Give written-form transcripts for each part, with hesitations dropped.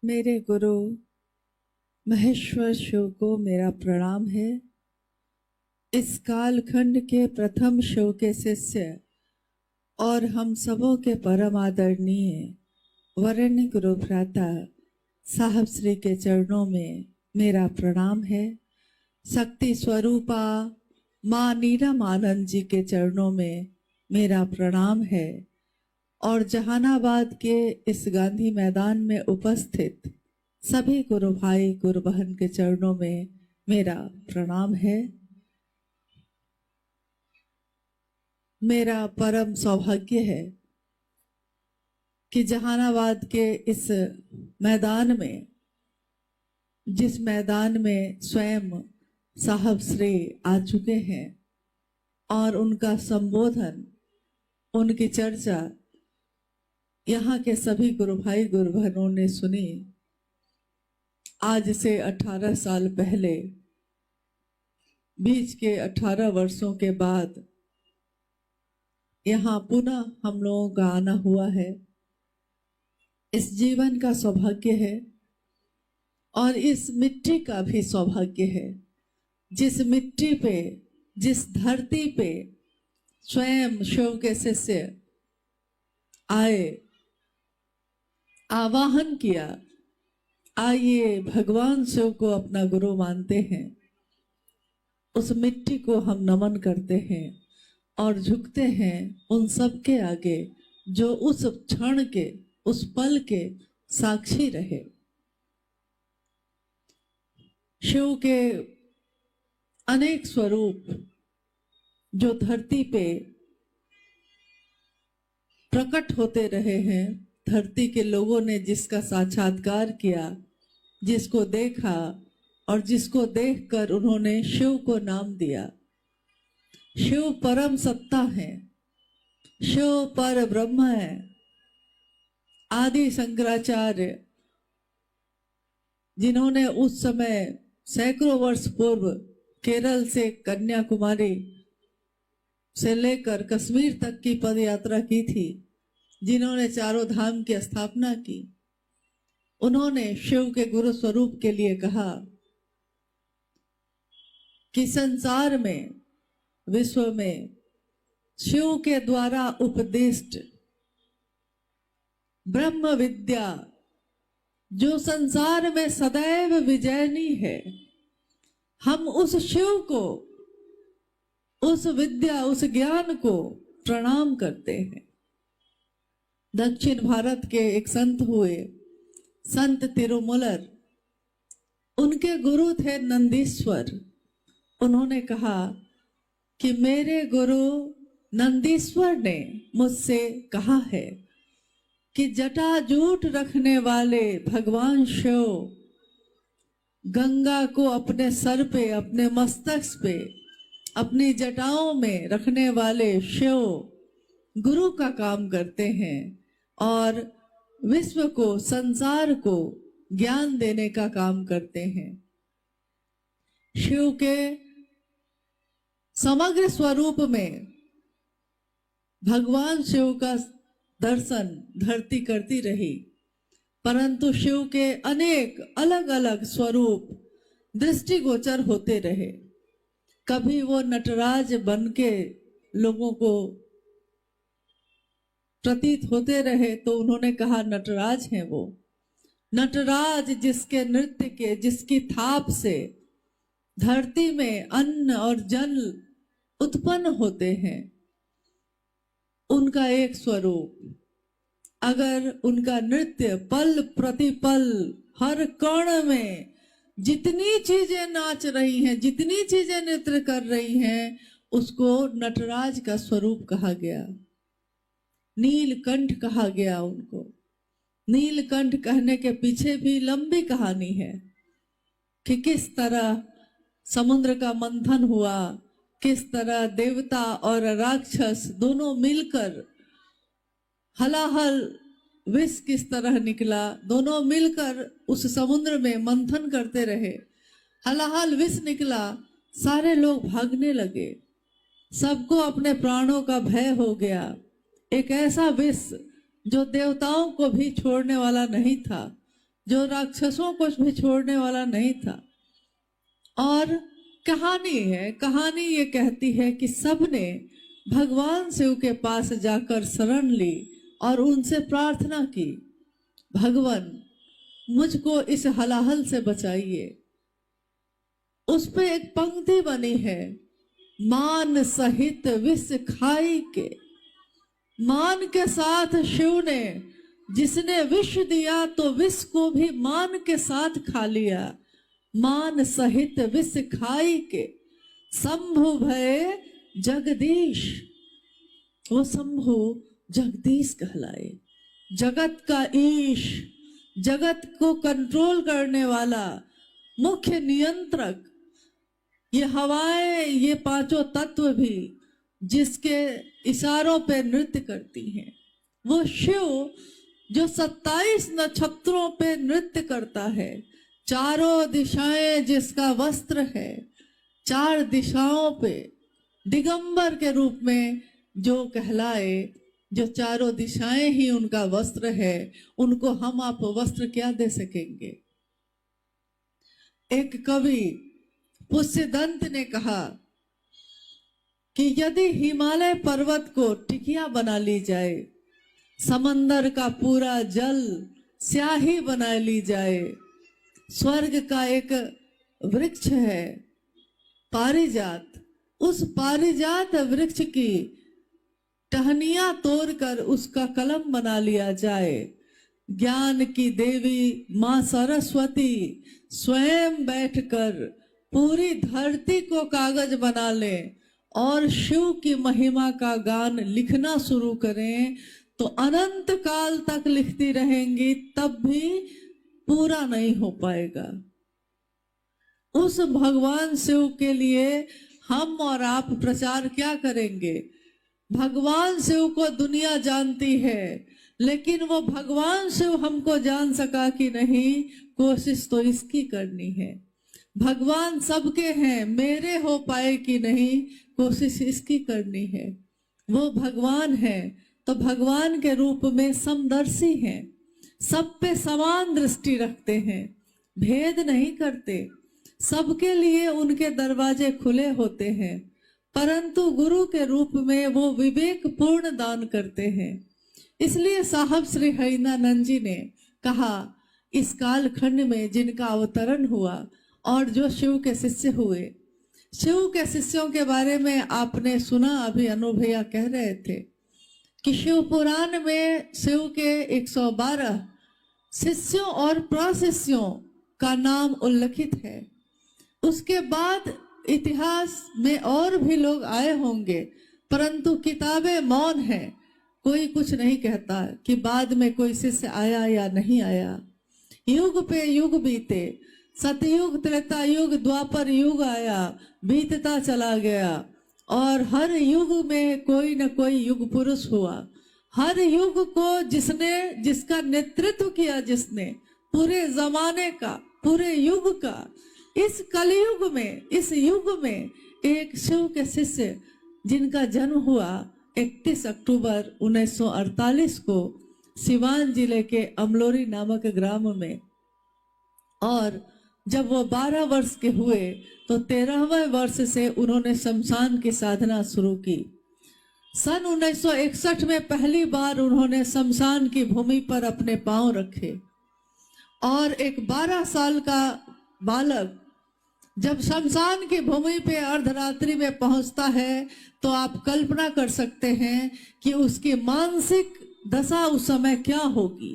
मेरे गुरु महेश्वर शिव को मेरा प्रणाम है। इस कालखंड के प्रथम शिव के शिष्य और हम सबों के परम आदरणीय वरेण्य गुरु भ्राता साहब श्री के चरणों में मेरा प्रणाम है। शक्ति स्वरूपा माँ नीलम आनंद जी के चरणों में मेरा प्रणाम है और जहानाबाद के इस गांधी मैदान में उपस्थित सभी गुरु भाई गुरु बहन के चरणों में मेरा प्रणाम है। मेरा परम सौभाग्य है कि जहानाबाद के इस मैदान में, जिस मैदान में स्वयं साहब श्री आ चुके हैं और उनका संबोधन, उनकी चर्चा यहाँ के सभी गुरु भाई गुरु बहनों ने सुनी। आज से 18 साल पहले, बीच के 18 वर्षों के बाद यहाँ पुनः हम लोगों का आना हुआ है। इस जीवन का सौभाग्य है और इस मिट्टी का भी सौभाग्य है, जिस मिट्टी पे, जिस धरती पे स्वयं शिव के शिष्य आए, आवाहन किया, आइए भगवान शिव को अपना गुरु मानते हैं। उस मिट्टी को हम नमन करते हैं और झुकते हैं उन सब के आगे जो उस क्षण के, उस पल के साक्षी रहे। शिव के अनेक स्वरूप जो धरती पे प्रकट होते रहे हैं, धरती के लोगों ने जिसका साक्षात्कार किया, जिसको देखा और जिसको देखकर उन्होंने शिव को नाम दिया। शिव परम सत्ता है, शिव पर ब्रह्म है। आदि शंकराचार्य, जिन्होंने उस समय सैकड़ों वर्ष पूर्व केरल से कन्याकुमारी से लेकर कश्मीर तक की पद यात्रा की थी, जिन्होंने चारों धाम की स्थापना की, उन्होंने शिव के गुरु स्वरूप के लिए कहा कि संसार में, विश्व में शिव के द्वारा उपदिष्ट ब्रह्म विद्या जो संसार में सदैव विजयनी है, हम उस शिव को, उस विद्या, उस ज्ञान को प्रणाम करते हैं। दक्षिण भारत के एक संत हुए, संत तिरुमूलर, उनके गुरु थे नंदीश्वर। उन्होंने कहा कि मेरे गुरु नंदीश्वर ने मुझसे कहा है कि जटाजूट रखने वाले भगवान शिव, गंगा को अपने सर पे, अपने मस्तक पे, अपनी जटाओं में रखने वाले शिव गुरु का काम करते हैं और विश्व को, संसार को ज्ञान देने का काम करते हैं। शिव के समग्र स्वरूप में भगवान शिव का दर्शन धरती करती रही, परंतु शिव के अनेक अलग अलग स्वरूप दृष्टिगोचर होते रहे। कभी वो नटराज बन के लोगों को प्रतीत होते रहे तो उन्होंने कहा नटराज हैं वो। नटराज जिसके नृत्य के, जिसकी थाप से धरती में अन्न और जल उत्पन्न होते हैं, उनका एक स्वरूप। अगर उनका नृत्य पल प्रतिपल, हर कण में जितनी चीजें नाच रही हैं, जितनी चीजें नृत्य कर रही हैं, उसको नटराज का स्वरूप कहा गया। नीलकंठ कहा गया उनको। नीलकंठ कहने के पीछे भी लंबी कहानी है कि किस तरह समुद्र का मंथन हुआ, किस तरह देवता और राक्षस दोनों मिलकर हलाहल विष किस तरह निकला, दोनों मिलकर उस समुद्र में मंथन करते रहे। हलाहल विष निकला, सारे लोग भागने लगे, सबको अपने प्राणों का भय हो गया। एक ऐसा विष जो देवताओं को भी छोड़ने वाला नहीं था, जो राक्षसों को भी छोड़ने वाला नहीं था। और कहानी ये कहती है कि सबने भगवान शिव के पास जाकर शरण ली और उनसे प्रार्थना की, भगवान मुझको इस हलाहल से बचाइए। उस पे एक पंक्ति बनी है, मान सहित विष खाई के। मान के साथ शिव ने, जिसने विष दिया तो विष को भी मान के साथ खा लिया। मान सहित विष खाई के शंभु भय जगदीश। वो शंभु जगदीश कहलाए, जगत का ईश, जगत को कंट्रोल करने वाला, मुख्य नियंत्रक। ये हवाएं, ये पांचों तत्व भी जिसके इशारों पे नृत्य करती हैं, वो शिव जो 27 नक्षत्रों पे नृत्य करता है, चारों दिशाएं जिसका वस्त्र है, 4 दिशाओं पे दिगंबर के रूप में जो कहलाए, जो चारों दिशाएं ही उनका वस्त्र है, उनको हम आप वस्त्र क्या दे सकेंगे। एक कवि पुष्यदंत ने कहा कि यदि हिमालय पर्वत को टिकिया बना ली जाए, समंदर का पूरा जल स्याही बना ली जाए, स्वर्ग का एक वृक्ष है पारिजात, उस पारिजात वृक्ष की टहनियां तोड़कर उसका कलम बना लिया जाए, ज्ञान की देवी मां सरस्वती स्वयं बैठकर पूरी धरती को कागज बना ले और शिव की महिमा का गान लिखना शुरू करें, तो अनंत काल तक लिखती रहेंगी, तब भी पूरा नहीं हो पाएगा। उस भगवान शिव के लिए हम और आप प्रचार क्या करेंगे। भगवान शिव को दुनिया जानती है, लेकिन वो भगवान शिव हमको जान सका कि नहीं, कोशिश तो इसकी करनी है। भगवान सबके हैं, मेरे हो पाए कि नहीं, कोशिश इसकी करनी है। वो भगवान है तो भगवान के रूप में समदर्शी हैं, सब पे समान दृष्टि रखते हैं, भेद नहीं करते, सबके लिए उनके दरवाजे खुले होते हैं, परंतु गुरु के रूप में वो विवेक पूर्ण दान करते हैं। इसलिए साहब श्री हरिनानंद जी ने कहा, इस कालखंड में जिनका अवतरण हुआ और जो शिव के शिष्य हुए, शिव के शिष्यों के बारे में आपने सुना, अभी अनु भैया कह रहे थे कि शिव पुराण में शिव के 112 शिष्यों और प्रशिष्यों का नाम उल्लेखित है। उसके बाद इतिहास में और भी लोग आए होंगे, परंतु किताबें मौन है, कोई कुछ नहीं कहता कि बाद में कोई शिष्य आया या नहीं आया। युग पे युग बीते, सतयुग, त्रेता युग, द्वापर युग आया, बीतता चला गया, और हर युग में कोई न कोई युग पुरुष हुआ। हर युग को जिसका नेतृत्व किया, जिसने पूरे जमाने का, पूरे युग का, इस कलयुग में, इस युग में एक शिव के शिष्य जिनका जन्म हुआ 31 अक्टूबर 1948 को सिवान जिले के अमलोरी नामक ग्राम में, और जब वो 12 वर्ष के हुए तो 13वें वर्ष से उन्होंने शमशान की साधना शुरू की। सन 1961 में पहली बार उन्होंने शमशान की भूमि पर अपने पांव रखे, और एक 12 साल का बालक जब शमशान की भूमि पे अर्धरात्रि में पहुंचता है, तो आप कल्पना कर सकते हैं कि उसकी मानसिक दशा उस समय क्या होगी,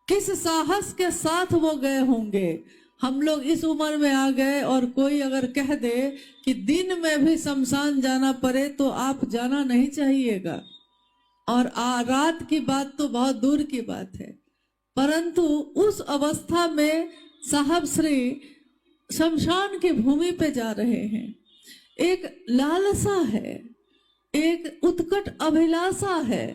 किस साहस के साथ वो गए होंगे। हम लोग इस उम्र में आ गए और कोई अगर कह दे कि दिन में भी शमशान जाना पड़े तो आप जाना नहीं चाहिएगा, और रात की बात तो बहुत दूर की बात है। परंतु उस अवस्था में साहब श्री शमशान की भूमि पे जा रहे हैं। एक लालसा है, एक उत्कट अभिलाषा है,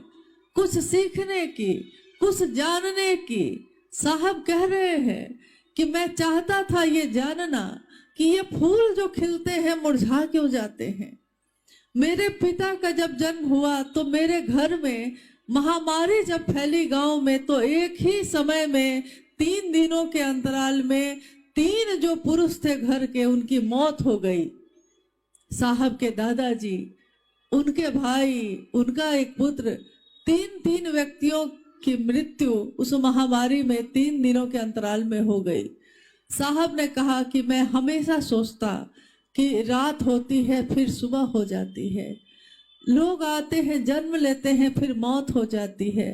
कुछ सीखने की, कुछ जानने की। साहब कह रहे हैं कि मैं चाहता था ये जानना कि ये फूल जो खिलते हैं मुरझा क्यों जाते हैं। मेरे पिता का जब जन्म हुआ तो मेरे घर में महामारी जब फैली गांव में, तो एक ही समय में 3 दिनों के अंतराल में 3 जो पुरुष थे घर के, उनकी मौत हो गई। साहब के दादाजी, उनके भाई, उनका एक पुत्र, 3 व्यक्तियों की मृत्यु उस महामारी में 3 दिनों के अंतराल में हो गई। साहब ने कहा कि मैं हमेशा सोचता कि रात होती है फिर सुबह हो जाती है, लोग आते हैं, जन्म लेते हैं, फिर मौत हो जाती है,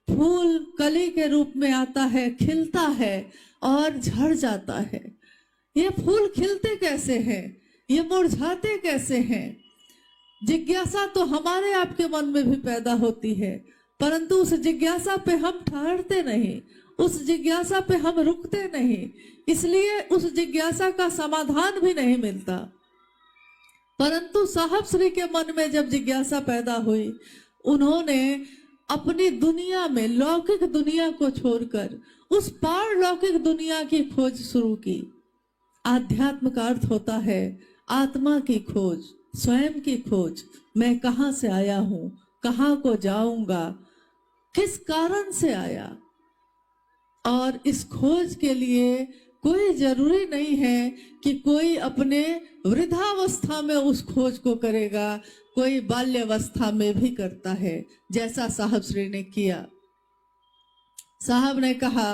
फूल कली के रूप में आता है, खिलता है और झड़ जाता है। ये फूल खिलते कैसे हैं, ये मुरझाते कैसे हैं? जिज्ञासा तो हमारे आपके मन में भी पैदा होती है, परंतु उस जिज्ञासा पे हम ठहरते नहीं, उस जिज्ञासा पे हम रुकते नहीं, इसलिए उस जिज्ञासा का समाधान भी नहीं मिलता। परंतु साहब श्री के मन में जब जिज्ञासा पैदा हुई, उन्होंने अपनी दुनिया में, लौकिक दुनिया को छोड़कर उस पारलौकिक दुनिया की खोज शुरू की। आध्यात्म का अर्थ होता है आत्मा की खोज, स्वयं की खोज। मैं कहाँ से आया हूँ, कहाँ को जाऊंगा, किस कारण से आया। और इस खोज के लिए कोई जरूरी नहीं है कि कोई अपने वृद्धावस्था में उस खोज को करेगा, कोई बाल्यावस्था में भी करता है, जैसा साहब श्री ने किया। साहब ने कहा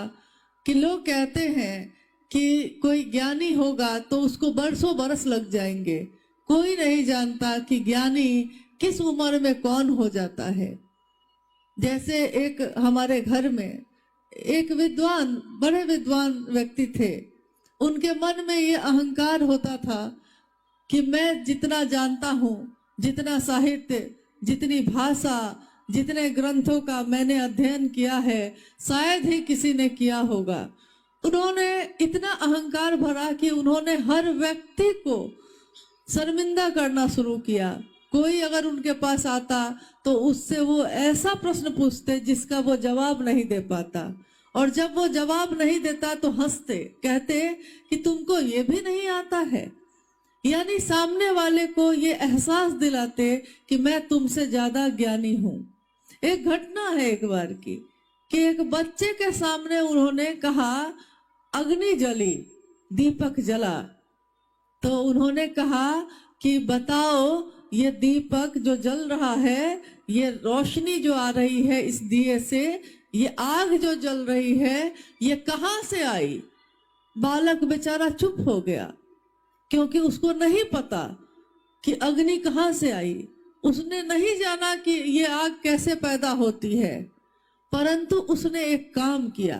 कि लोग कहते हैं कि कोई ज्ञानी होगा तो उसको बरसों बरस लग जाएंगे, कोई नहीं जानता कि ज्ञानी किस उम्र में कौन हो जाता है। जैसे एक हमारे घर में एक विद्वान, बड़े विद्वान व्यक्ति थे, उनके मन में ये अहंकार होता था कि मैं जितना जानता हूँ, जितना साहित्य, जितनी भाषा, जितने ग्रंथों का मैंने अध्ययन किया है, शायद ही किसी ने किया होगा। उन्होंने इतना अहंकार भरा कि उन्होंने हर व्यक्ति को शर्मिंदा करना शुरू किया। कोई अगर उनके पास आता तो उससे वो ऐसा प्रश्न पूछते जिसका वो जवाब नहीं दे पाता, और जब वो जवाब नहीं देता तो हंसते, कहते कि तुमको ये भी नहीं आता है। यानी सामने वाले को ये एहसास दिलाते कि मैं तुमसे ज्यादा ज्ञानी हूँ। एक घटना है एक बार की कि एक बच्चे के सामने उन्होंने कहा अग्नि जली, दीपक जला, तो उन्होंने कहा कि बताओ ये दीपक जो जल रहा है, ये रोशनी जो आ रही है इस दिए से, ये आग जो जल रही है, ये कहाँ से आई? बालक बेचारा चुप हो गया, क्योंकि उसको नहीं पता कि अग्नि कहाँ से आई। उसने नहीं जाना कि ये आग कैसे पैदा होती है, परंतु उसने एक काम किया,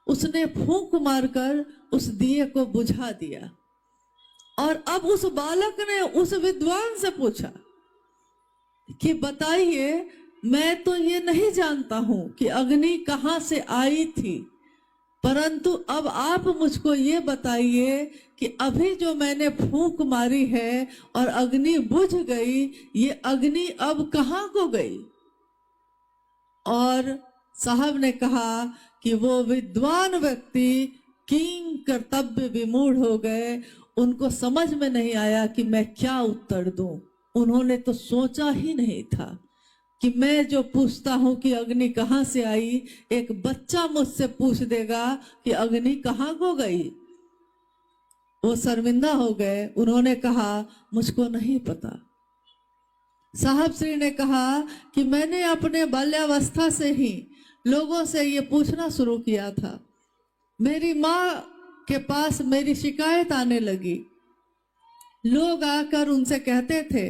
उसने फूंक मारकर उस दिए को बुझा दिया। और अब उस बालक ने उस विद्वान से पूछा कि बताइए, मैं तो ये नहीं जानता हूं कि अग्नि कहाँ से आई थी, परंतु अब आप मुझको ये बताइए कि अभी जो मैंने फूंक मारी है और अग्नि बुझ गई, ये अग्नि अब कहाँ को गई? और साहब ने कहा कि वो विद्वान व्यक्ति किंग कर्तव्य विमूढ़ हो गए, उनको समझ में नहीं आया कि मैं क्या उत्तर दूं। उन्होंने तो सोचा ही नहीं था कि मैं जो पूछता हूं कि अग्नि कहाँ से आई, एक बच्चा मुझसे पूछ देगा कि अग्नि कहाँ को गई। वो शर्मिंदा हो गए, उन्होंने कहा मुझको नहीं पता। साहब श्री ने कहा कि मैंने अपने बाल्यावस्था से ही लोगों से ये पूछना शुरू किया था। मेरी माँ के पास मेरी शिकायत आने लगी, लोग आकर उनसे कहते थे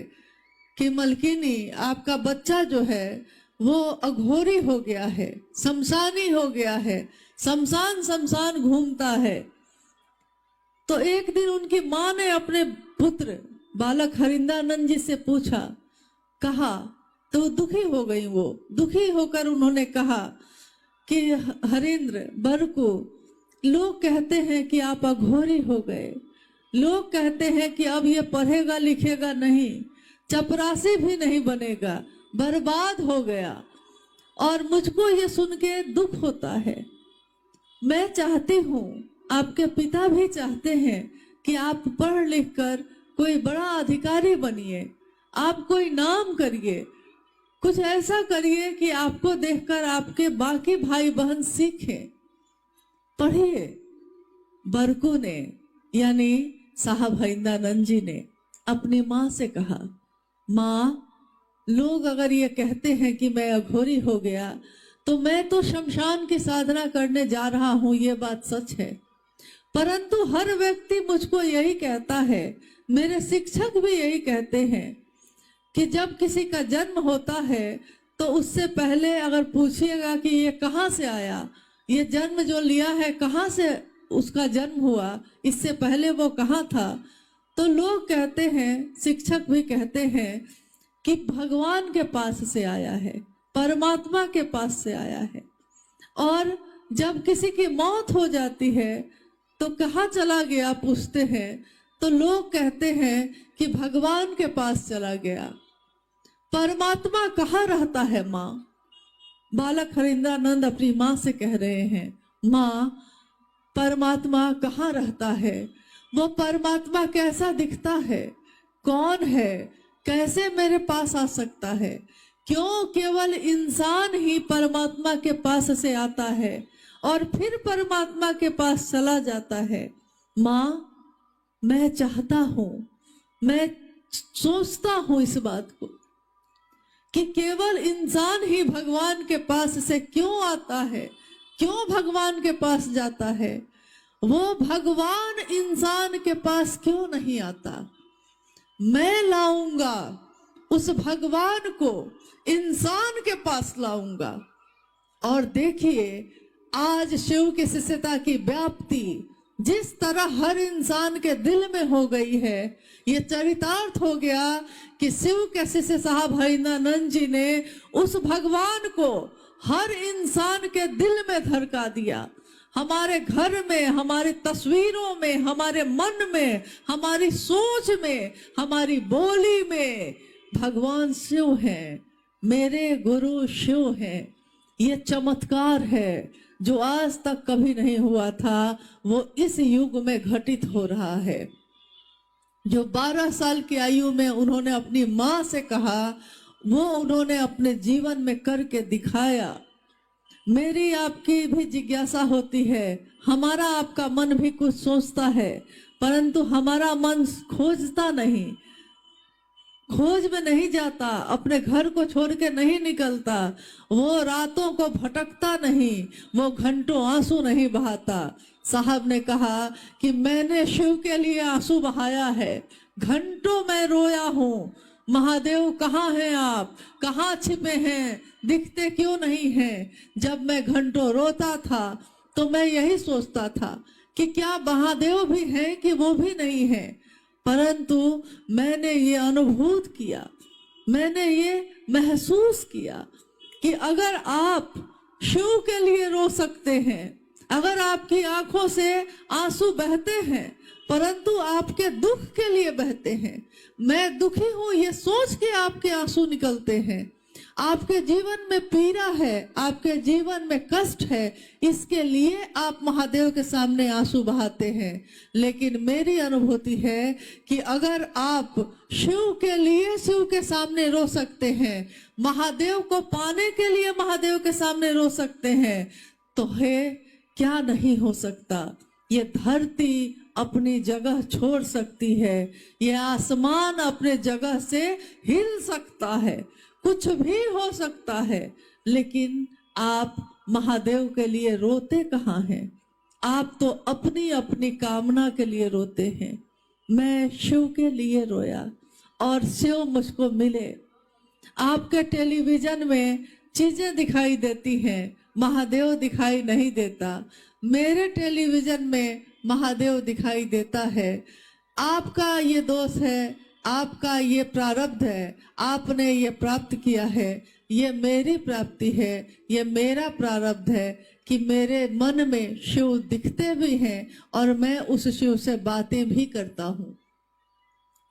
कि मलकिनी, आपका बच्चा जो है वो अघोरी हो गया है, शमशानी हो गया है, शमशान शमशान घूमता है। तो एक दिन उनकी माँ ने अपने पुत्र बालक हरिंदानंद जी से पूछा, कहा, तो दुखी हो गई। वो दुखी होकर उन्होंने कहा कि हरेंद्र बरकू, लोग कहते हैं कि आप अघोरी हो गए, लोग कहते हैं कि अब ये पढ़ेगा लिखेगा नहीं, चपरासी भी नहीं बनेगा, बर्बाद हो गया। और मुझको ये सुन के दुख होता है। मैं चाहती हूँ, आपके पिता भी चाहते हैं कि आप पढ़ लिख कर कोई बड़ा अधिकारी बनिए, आप कोई नाम करिए, कुछ ऐसा करिए कि आपको देखकर आपके बाकी भाई बहन सीखें। पढ़िए, बरकू ने यानी साहब हरिंदानंद जी ने अपनी माँ से कहा, माँ, लोग अगर ये कहते हैं कि मैं अघोरी हो गया तो मैं तो शमशान की साधना करने जा रहा हूँ, ये बात सच है। परंतु हर व्यक्ति मुझको यही कहता है, मेरे शिक्षक भी यही कहते हैं कि जब किसी का जन्म होता है तो उससे पहले अगर पूछिएगा कि ये कहाँ से आया, ये जन्म जो लिया है कहाँ से उसका जन्म हुआ, इससे पहले वो कहाँ था, तो लोग कहते हैं, शिक्षक भी कहते हैं कि भगवान के पास से आया है, परमात्मा के पास से आया है। और जब किसी की मौत हो जाती है तो कहाँ चला गया पूछते हैं, तो लोग कहते हैं कि भगवान के पास चला गया। परमात्मा कहाँ रहता है माँ? बालक हरिंद्रानंद अपनी माँ से कह रहे हैं, माँ, परमात्मा कहाँ रहता है? वो परमात्मा कैसा दिखता है? कौन है? कैसे मेरे पास आ सकता है? क्यों केवल इंसान ही परमात्मा के पास से आता है और फिर परमात्मा के पास चला जाता है? माँ, मैं चाहता हूँ, मैं सोचता हूँ इस बात को कि केवल इंसान ही भगवान के पास से क्यों आता है, क्यों भगवान के पास जाता है? वो भगवान इंसान के पास क्यों नहीं आता? मैं लाऊंगा उस भगवान को, इंसान के पास लाऊंगा। और देखिए, आज शिव की शिष्यता की व्याप्ति जिस तरह हर इंसान के दिल में हो गई है, ये चरितार्थ हो गया कि शिव के शिष्य साहब हरिंदानंद जी ने उस भगवान को हर इंसान के दिल में धड़का दिया। हमारे घर में, हमारी तस्वीरों में, हमारे मन में, हमारी सोच में, हमारी बोली में भगवान शिव हैं, मेरे गुरु शिव हैं। ये चमत्कार है जो आज तक कभी नहीं हुआ था, वो इस युग में घटित हो रहा है। जो 12 साल की आयु में उन्होंने अपनी माँ से कहा, वो उन्होंने अपने जीवन में करके दिखाया। मेरी आपकी भी जिज्ञासा होती है, हमारा आपका मन भी कुछ सोचता है, परंतु हमारा मन खोजता नहीं, खोज में नहीं जाता, अपने घर को छोड़ के नहीं निकलता, वो रातों को भटकता नहीं, वो घंटों आंसू नहीं बहाता। साहब ने कहा कि मैंने शिव के लिए आंसू बहाया है, घंटों मैं रोया हूँ, महादेव कहाँ हैं आप, कहाँ छिपे हैं, दिखते क्यों नहीं हैं? जब मैं घंटों रोता था तो मैं यही सोचता था कि क्या महादेव भी हैं कि वो भी नहीं हैं। परंतु मैंने ये अनुभूत किया, मैंने ये महसूस किया कि अगर आप शिव के लिए रो सकते हैं, अगर आपकी आंखों से आंसू बहते हैं, परंतु आपके दुख के लिए बहते हैं, मैं दुखी हूं ये सोच के आपके आंसू निकलते हैं, आपके जीवन में पीड़ा है, आपके जीवन में कष्ट है, इसके लिए आप महादेव के सामने आंसू बहाते हैं। लेकिन मेरी अनुभूति है कि अगर आप शिव के लिए शिव के सामने रो सकते हैं, महादेव को पाने के लिए महादेव के सामने रो सकते हैं, तो है क्या नहीं हो सकता। ये धरती अपनी जगह छोड़ सकती है, ये आसमान अपने जगह से हिल सकता है, कुछ भी हो सकता है, लेकिन आप महादेव के लिए रोते कहाँ हैं? आप तो अपनी अपनी कामना के लिए रोते हैं। मैं शिव के लिए रोया और शिव मुझको मिले। आपके टेलीविजन में चीजें दिखाई देती हैं, महादेव दिखाई नहीं देता। मेरे टेलीविजन में महादेव दिखाई देता है। आपका ये दोष है, आपका ये प्रारब्ध है, आपने ये प्राप्त किया है, ये मेरी प्राप्ति है, ये मेरा प्रारब्ध है कि मेरे मन में शिव दिखते भी हैं और मैं उस शिव से बातें भी करता हूँ।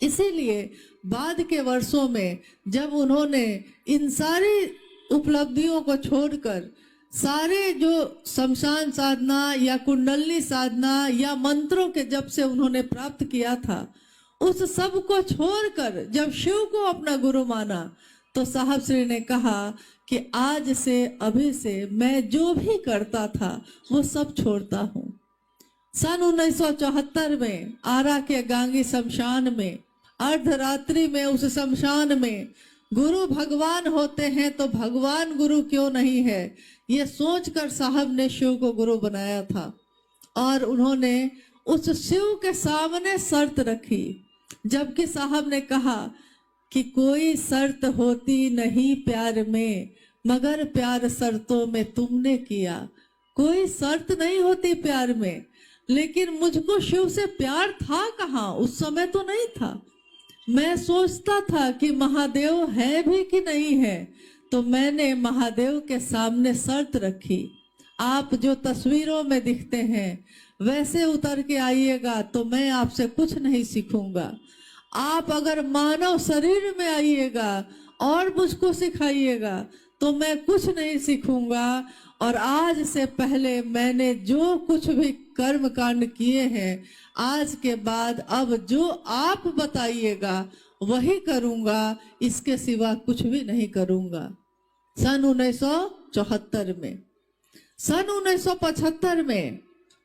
इसीलिए बाद के वर्षों में जब उन्होंने इन सारी उपलब्धियों को छोड़कर सारे जो शमशान साधना या कुंडलनी साधना या मंत्रों के जब से उन्होंने प्राप्त किया था, उस सब को छोड़कर जब शिव को अपना गुरु माना, तो साहब श्री ने कहा कि आज से अभी से मैं जो भी करता था वो सब छोड़ता हूँ। सन 1974 में आरा के गांगी शमशान में अर्धरात्रि में उस शमशान में गुरु भगवान होते हैं तो भगवान गुरु क्यों नहीं है, ये सोचकर साहब ने शिव को गुरु बनाया था। और उन्होंने उस शिव के सामने शर्त रखी, जबकि साहब ने कहा कि कोई शर्त होती नहीं प्यार में, मगर प्यार शर्तों में तुमने किया। कोई शर्त नहीं होती प्यार में, लेकिन मुझको शिव से प्यार था कहाँ, उस समय तो नहीं था। मैं सोचता था कि महादेव है भी कि नहीं है, तो मैंने महादेव के सामने शर्त रखी, आप जो तस्वीरों में दिखते हैं वैसे उतर के आइएगा तो मैं आपसे कुछ नहीं सीखूंगा। आप अगर मानव शरीर में आइएगा और मुझको सिखाइएगा तो मैं कुछ नहीं सीखूंगा। और आज से पहले मैंने जो कुछ भी कर्म कांड किए हैं, आज के बाद अब जो आप बताइएगा वही करूंगा, इसके सिवा कुछ भी नहीं करूंगा। सन 1974 में। सन 1975 में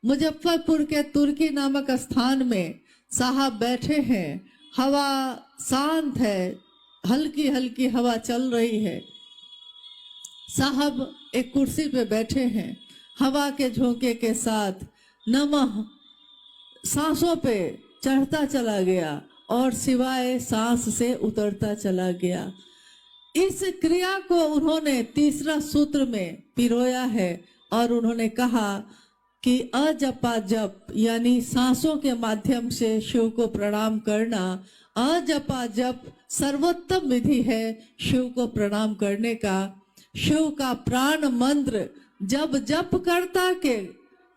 मुजफ्फरपुर के तुर्की नामक स्थान में साहब बैठे हैं, हवा शांत है, हल्की हल्की हवा चल रही है। साहब एक कुर्सी पे बैठे हैं, हवा के झोंके के साथ नमः सांसों पे चढ़ता चला गया और सिवाय सांस से उतरता चला गया। इस क्रिया को उन्होंने तीसरा सूत्र में पिरोया है और उन्होंने कहा कि अजपा जप यानी सांसों के माध्यम से शिव को प्रणाम करना, अजपा जप सर्वोत्तम विधि है शिव को प्रणाम करने का। शिव का प्राण मंत्र जब जप करता के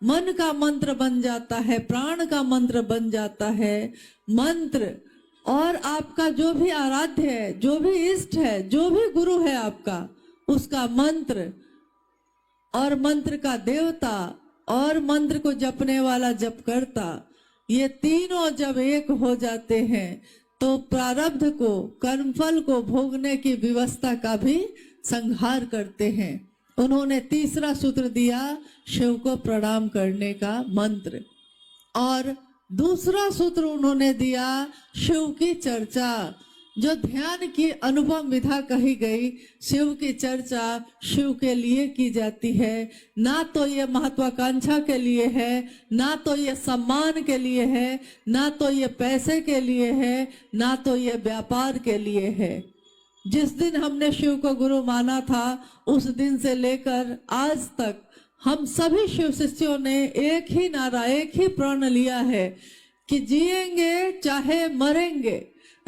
मन का मंत्र बन जाता है, प्राण का मंत्र बन जाता है। मंत्र और आपका जो भी आराध्य है, जो भी इष्ट है, जो भी गुरु है आपका, उसका मंत्र और मंत्र का देवता और मंत्र को जपने वाला जप करता, ये तीनों जब एक हो जाते हैं तो प्रारब्ध को, कर्मफल को भोगने की व्यवस्था का भी संहार करते हैं। उन्होंने तीसरा सूत्र दिया शिव को प्रणाम करने का मंत्र, और दूसरा सूत्र उन्होंने दिया शिव की चर्चा, जो ध्यान की अनुपम विधा कही गई। शिव की चर्चा शिव के लिए की जाती है, ना तो ये महत्वाकांक्षा के लिए है, ना तो ये सम्मान के लिए है, ना तो ये पैसे के लिए है, ना तो ये व्यापार के लिए है। जिस दिन हमने शिव को गुरु माना था उस दिन से लेकर आज तक हम सभी शिव शिष्यों ने एक ही नारा, एक ही प्रण लिया है कि जिएंगे चाहे मरेंगे,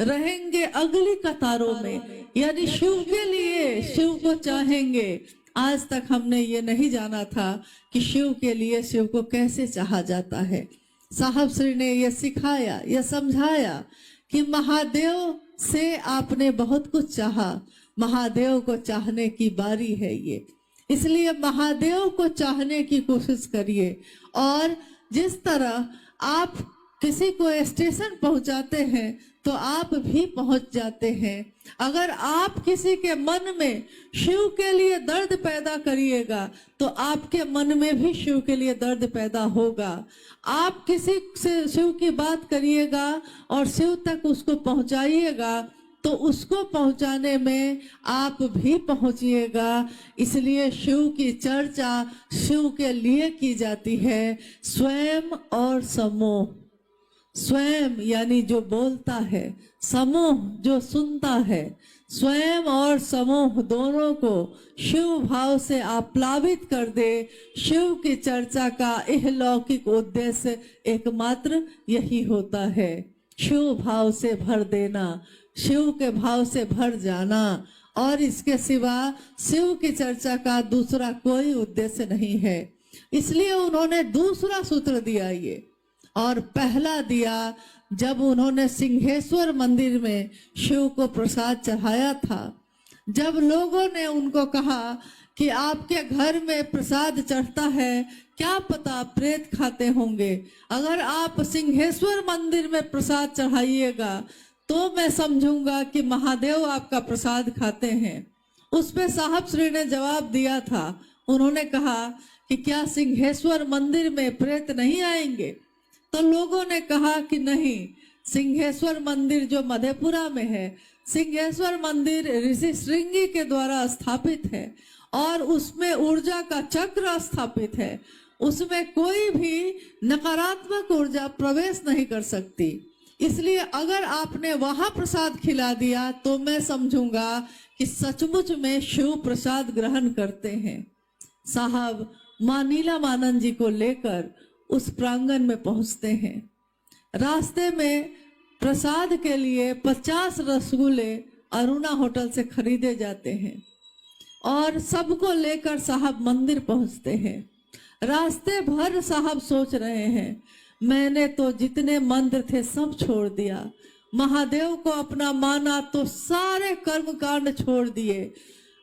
रहेंगे अगली कतारों में, यानी शिव के लिए, शिव को चाहेंगे। आज तक हमने ये नहीं जाना था कि शिव के लिए शिव को कैसे चाहा जाता है। साहब श्री ने ये सिखाया, ये समझाया कि महादेव से आपने बहुत कुछ चाहा, महादेव को चाहने की बारी है ये, इसलिए महादेव को चाहने की कोशिश करिए। और जिस तरह आप किसी को स्टेशन पहुंचाते हैं तो आप भी पहुंच जाते हैं। अगर आप किसी के मन में शिव के लिए दर्द पैदा करिएगा तो आपके मन में भी शिव के लिए दर्द पैदा होगा। आप किसी से शिव की बात करिएगा और शिव तक उसको पहुंचाइएगा तो उसको पहुंचाने में आप भी पहुंचिएगा। इसलिए शिव की चर्चा शिव के लिए की जाती है। स्वयं और समूह, स्वयं यानी जो बोलता है, समूह जो सुनता है। स्वयं और समूह दोनों को शिव भाव से आप्लावित कर दे। शिव की चर्चा का इहलौकिक उद्देश्य एकमात्र यही होता है, शिव भाव से भर देना, शिव के भाव से भर जाना, और इसके सिवा शिव की चर्चा का दूसरा कोई उद्देश्य नहीं है। इसलिए उन्होंने दूसरा सूत्र दिया ये, और पहला दिया जब उन्होंने सिंहेश्वर मंदिर में शिव को प्रसाद चढ़ाया था। जब लोगों ने उनको कहा कि आपके घर में प्रसाद चढ़ता है, क्या पता प्रेत खाते होंगे, अगर आप सिंहेश्वर मंदिर में प्रसाद चढ़ाइएगा तो मैं समझूंगा कि महादेव आपका प्रसाद खाते हैं। उस पे साहब श्री ने जवाब दिया था, उन्होंने कहा कि क्या सिंहेश्वर मंदिर में प्रेत नहीं आएंगे? तो लोगों ने कहा कि नहीं, सिंहेश्वर मंदिर जो मधेपुरा में है, सिंहेश्वर मंदिर ऋषि श्रृंगी के द्वारा स्थापित है और उसमें ऊर्जा का चक्र स्थापित है, उसमें कोई भी नकारात्मक ऊर्जा प्रवेश नहीं कर सकती। इसलिए अगर आपने वहां प्रसाद खिला दिया तो मैं समझूंगा कि सचमुच में शिव प्रसाद ग्रहण करते हैं। साहब मां नीलमानंद जी को लेकर उस प्रांगण में पहुंचते हैं। रास्ते में प्रसाद के लिए 50 रसगुल्ले अरुणा होटल से खरीदे जाते हैं और सबको लेकर साहब मंदिर पहुंचते हैं। रास्ते भर साहब सोच रहे हैं, मैंने तो जितने मंत्र थे सब छोड़ दिया, महादेव को अपना माना तो सारे कर्म कांड छोड़ दिए,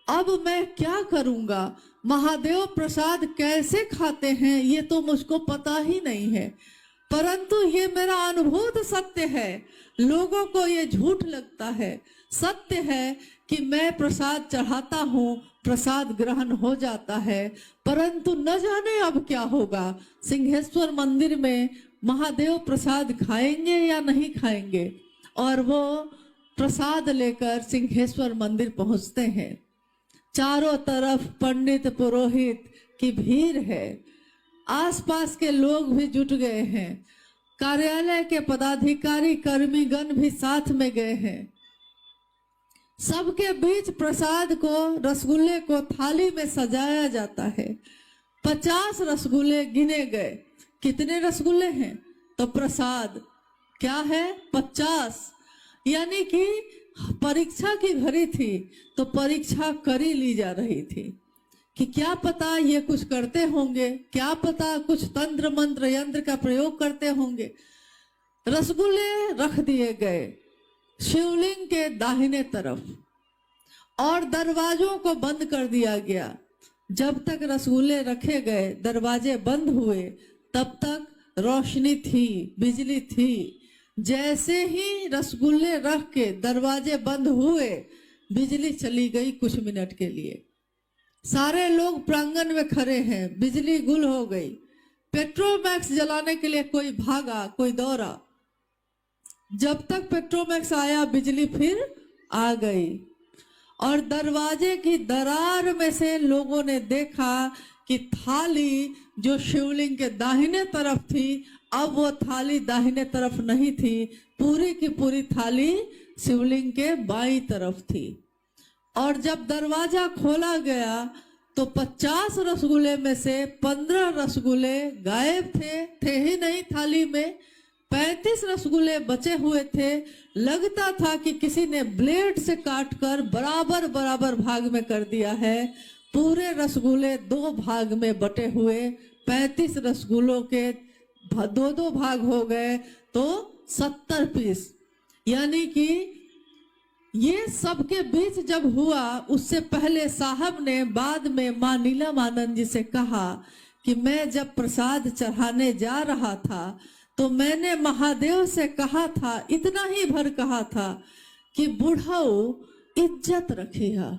अब मैं क्या करूंगा? महादेव प्रसाद कैसे खाते हैं ये तो मुझको पता ही नहीं है, परंतु ये मेरा अनुभूत सत्य है। लोगों को ये झूठ लगता है, सत्य है कि मैं प्रसाद चढ़ाता हूँ, प्रसाद ग्रहण हो जाता है, परंतु न जाने अब क्या होगा। सिंहेश्वर मंदिर में महादेव प्रसाद खाएंगे या नहीं खाएंगे? और वो प्रसाद लेकर सिंहेश्वर मंदिर पहुंचते हैं। चारों तरफ पंडित पुरोहित की भीड़ है, आसपास के लोग भी जुट गए हैं, कार्यालय के पदाधिकारी कर्मीगण भी साथ में गए हैं। सबके बीच प्रसाद को, रसगुल्ले को थाली में सजाया जाता है। 50 रसगुल्ले गिने गए। कितने रसगुल्ले हैं? तो प्रसाद क्या है? 50। यानी कि परीक्षा की घड़ी थी तो परीक्षा करी ली जा रही थी कि क्या पता ये कुछ करते होंगे, क्या पता कुछ तंत्र मंत्र यंत्र का प्रयोग करते होंगे। रसगुल्ले रख दिए गए शिवलिंग के दाहिने तरफ और दरवाजों को बंद कर दिया गया। जब तक रसगुल्ले रखे गए, दरवाजे बंद हुए, तब तक रोशनी थी, बिजली थी। जैसे ही रसगुल्ले रख के दरवाजे बंद हुए, बिजली चली गई कुछ मिनट के लिए। सारे लोग प्रांगण में खड़े हैं, बिजली गुल हो गई। पेट्रोमैक्स जलाने के लिए कोई भागा, कोई दौड़ा। जब तक पेट्रोमैक्स आया, बिजली फिर आ गई और दरवाजे की दरार में से लोगों ने देखा कि थाली जो शिवलिंग के दाहिने तरफ थी, अब वो थाली दाहिने तरफ नहीं थी, पूरी की पूरी थाली शिवलिंग के बाईं तरफ थी। और जब दरवाजा खोला गया तो 50 रसगुल्ले में से 15 रसगुल्ले गायब थे ही नहीं थाली में। 35 रसगुल्ले बचे हुए थे। लगता था कि किसी ने ब्लेड से काटकर बराबर बराबर भाग में कर दिया है। पूरे रसगुल्ले 2 भाग में बटे हुए, 35 रसगुल्लों के 2-2 भाग हो गए तो 70 पीस। यानी कि ये सबके बीच जब हुआ, उससे पहले साहब ने बाद में मां नीलमानंद जी से कहा कि मैं जब प्रसाद चढ़ाने जा रहा था तो मैंने महादेव से कहा था, इतना ही भर कहा था कि बुढ़ाऊ इज्जत रखिए।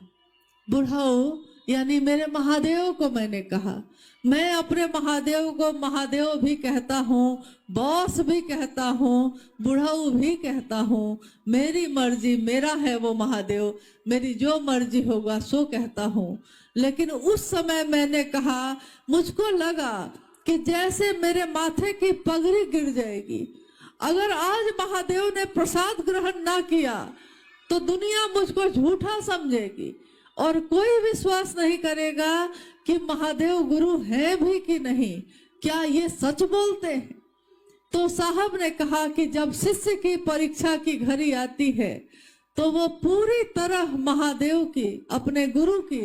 बुढ़ाऊ यानी मेरे महादेव को मैंने कहा। मैं अपने महादेव को महादेव भी कहता हूँ, बॉस भी कहता हूँ, बुढ़ाऊ भी कहता हूँ। मेरी मर्जी, मेरा है वो महादेव, मेरी जो मर्जी होगा सो कहता हूँ। लेकिन उस समय मैंने कहा, मुझको लगा कि जैसे मेरे माथे की पगड़ी गिर जाएगी। अगर आज महादेव ने प्रसाद ग्रहण ना किया तो दुनिया मुझको झूठा समझेगी और कोई विश्वास नहीं करेगा कि महादेव गुरु है भी कि नहीं, क्या ये सच बोलते हैं। तो साहब ने कहा कि जब शिष्य की परीक्षा की घड़ी आती है तो वो पूरी तरह महादेव की, अपने गुरु की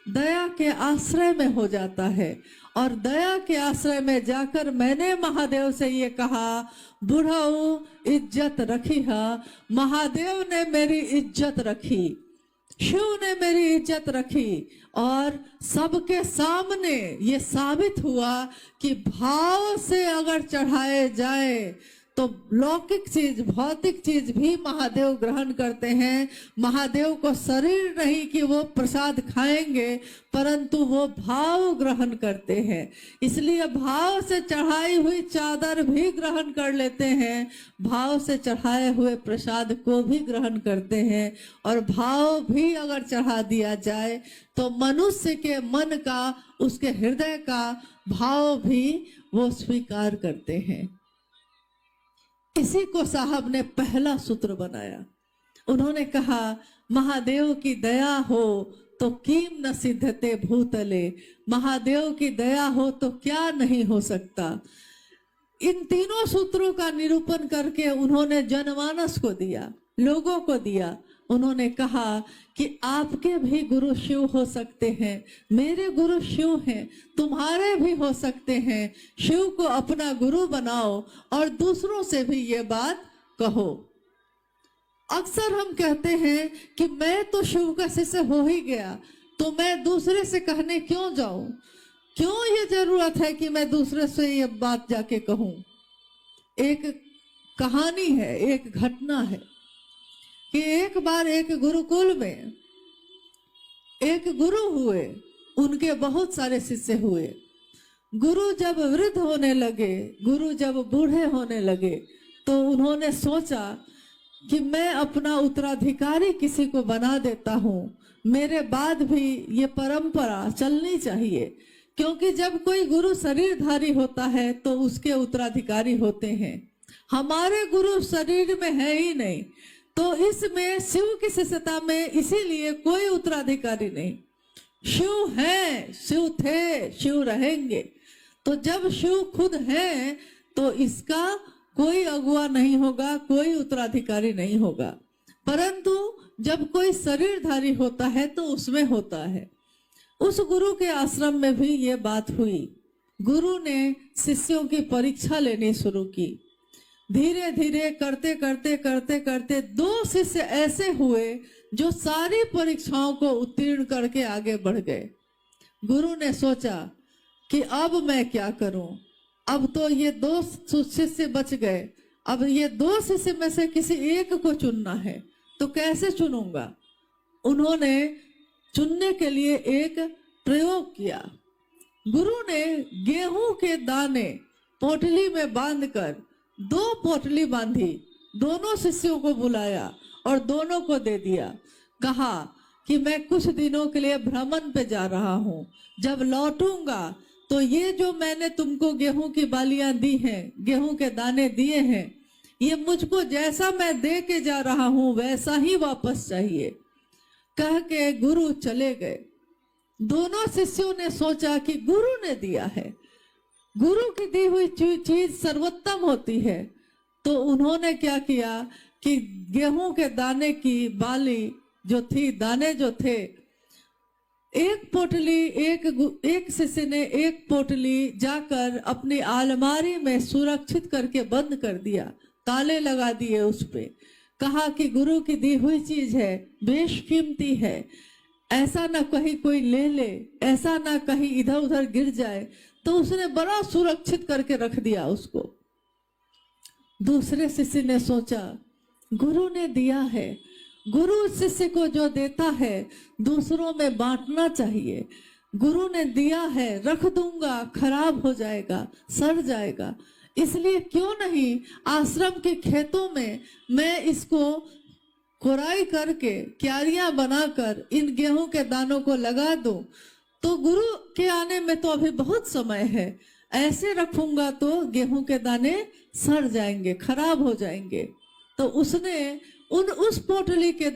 दया के आश्रय में हो जाता है। और दया के आश्रय में जाकर मैंने महादेव से ये कहा, बुढ़ाऊ इज्जत रखी है। महादेव ने मेरी इज्जत रखी, शिव ने मेरी इज्जत रखी और सबके सामने ये साबित हुआ कि भाव से अगर चढ़ाए जाए तो लौकिक चीज, भौतिक चीज भी महादेव ग्रहण करते हैं। महादेव को शरीर नहीं कि वो प्रसाद खाएंगे, परंतु वो भाव ग्रहण करते हैं। इसलिए भाव से चढ़ाई हुई चादर भी ग्रहण कर लेते हैं, भाव से चढ़ाए हुए प्रसाद को भी ग्रहण करते हैं। और भाव भी अगर चढ़ा दिया जाए तो मनुष्य के मन का, उसके हृदय का भाव भी वो स्वीकार करते हैं। इसी को साहब ने पहला सूत्र बनाया। उन्होंने कहा, महादेव की दया हो तो किम न सिद्धते भूतले, महादेव की दया हो तो क्या नहीं हो सकता। इन तीनों सूत्रों का निरूपण करके उन्होंने जनमानस को दिया, लोगों को दिया। उन्होंने कहा कि आपके भी गुरु शिव हो सकते हैं, मेरे गुरु शिव हैं, तुम्हारे भी हो सकते हैं। शिव को अपना गुरु बनाओ और दूसरों से भी ये बात कहो। अक्सर हम कहते हैं कि मैं तो शिव का शिष्य हो ही गया, तो मैं दूसरे से कहने क्यों जाऊं, क्यों ये जरूरत है कि मैं दूसरे से ये बात जाके कहूं। एक कहानी है, एक घटना है कि एक बार एक गुरुकुल में एक गुरु हुए, उनके बहुत सारे शिष्य हुए। गुरु जब वृद्ध होने लगे, गुरु जब बूढ़े होने लगे, तो उन्होंने सोचा कि मैं अपना उत्तराधिकारी किसी को बना देता हूँ, मेरे बाद भी ये परंपरा चलनी चाहिए। क्योंकि जब कोई गुरु शरीरधारी होता है तो उसके उत्तराधिकारी होते हैं। हमारे गुरु शरीर में है ही नहीं, तो इसमें शिव की शिष्यता में इसीलिए कोई उत्तराधिकारी नहीं। शिव है, शिव थे, शिव रहेंगे। तो जब शिव खुद है तो इसका कोई अगुआ नहीं होगा, कोई उत्तराधिकारी नहीं होगा। परंतु जब कोई शरीरधारी होता है तो उसमें होता है। उस गुरु के आश्रम में भी ये बात हुई। गुरु ने शिष्यों की परीक्षा लेनी शुरू की। धीरे धीरे करते करते करते करते 2 शिष्य ऐसे हुए जो सारी परीक्षाओं को उत्तीर्ण करके आगे बढ़ गए। गुरु ने सोचा कि अब मैं क्या करूं, अब तो ये 2 शिष्य बच गए, अब ये 2 शिष्य में से किसी एक को चुनना है, तो कैसे चुनूंगा। उन्होंने चुनने के लिए एक प्रयोग किया। गुरु ने गेहूं के दाने पोटली में बांधकर 2 पोटली बांधी, दोनों शिष्यों को बुलाया और दोनों को दे दिया। कहा कि मैं कुछ दिनों के लिए भ्रमण पे जा रहा हूँ, जब लौटूंगा तो ये जो मैंने तुमको गेहूं की बालियां दी हैं, गेहूं के दाने दिए हैं, ये मुझको जैसा मैं दे के जा रहा हूँ वैसा ही वापस चाहिए। कह के गुरु चले गए। दोनों शिष्यों ने सोचा कि गुरु ने दिया है, गुरु की दी हुई चीज सर्वोत्तम होती है। तो उन्होंने क्या किया कि गेहूं के दाने की बाली जो थी, दाने जो थे, एक पोटली, एक शिष्य ने एक पोटली जाकर अपनी अलमारी में सुरक्षित करके बंद कर दिया, ताले लगा दिए उस पे। कहा कि गुरु की दी हुई चीज है, बेशकीमती है, ऐसा ना कहीं कोई ले ले, ऐसा ना कहीं इधर उधर गिर जाए। तो उसने बड़ा सुरक्षित करके रख दिया उसको। दूसरे शिष्य ने सोचा गुरु ने दिया है, गुरु शिष्य को जो देता है दूसरों में बांटना चाहिए। गुरु ने दिया है, रख दूंगा, खराब हो जाएगा, सड़ जाएगा, इसलिए क्यों नहीं आश्रम के खेतों में मैं इसको कोराई करके क्यारियां बनाकर इन गेहूं के दानों को लगा दूं। तो गुरु के आने में तो अभी बहुत समय है, ऐसे रखूंगा तो गेहूं के दाने सड़ जाएंगे, खराब हो जाएंगे। तो उसने उस पोटली के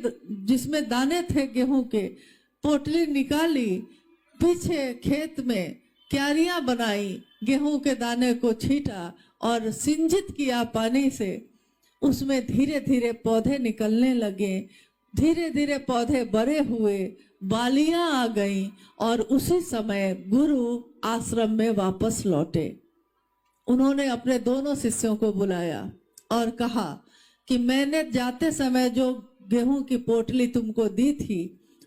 जिसमें दाने थे गेहूं के, पोटली निकाली, पीछे खेत में क्यारियां बनाई, गेहूं के दाने को छीटा और सिंचित किया पानी से। उसमें धीरे धीरे पौधे निकलने लगे, धीरे धीरे पौधे बड़े हुए, बालियां आ गईं और उसी समय गुरु आश्रम में वापस लौटे। उन्होंने अपने दोनों शिष्यों को बुलाया और कहा कि मैंने जाते समय जो गेहूं की पोटली तुमको दी थी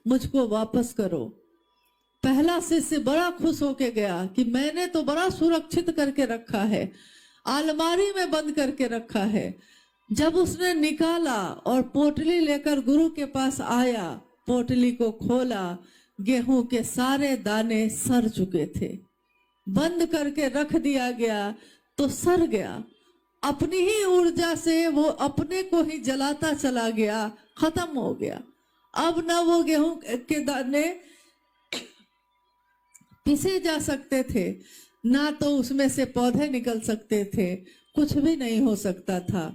मुझको वापस करो। पहला शिष्य बड़ा खुश होके गया कि मैंने तो बड़ा सुरक्षित करके रखा है, अलमारी में बंद करके रखा है। जब उसने निकाला और पोटली लेकर गुरु के पास आया, पोटली को खोला, गेहूं के सारे दाने सड़ चुके थे। बंद करके रख दिया गया तो सड़ गया। अपनी ही ऊर्जा से वो अपने को ही जलाता चला गया, खत्म हो गया। अब ना वो गेहूं के दाने पीसे जा सकते थे, ना तो उसमें से पौधे निकल सकते थे, कुछ भी नहीं हो सकता था।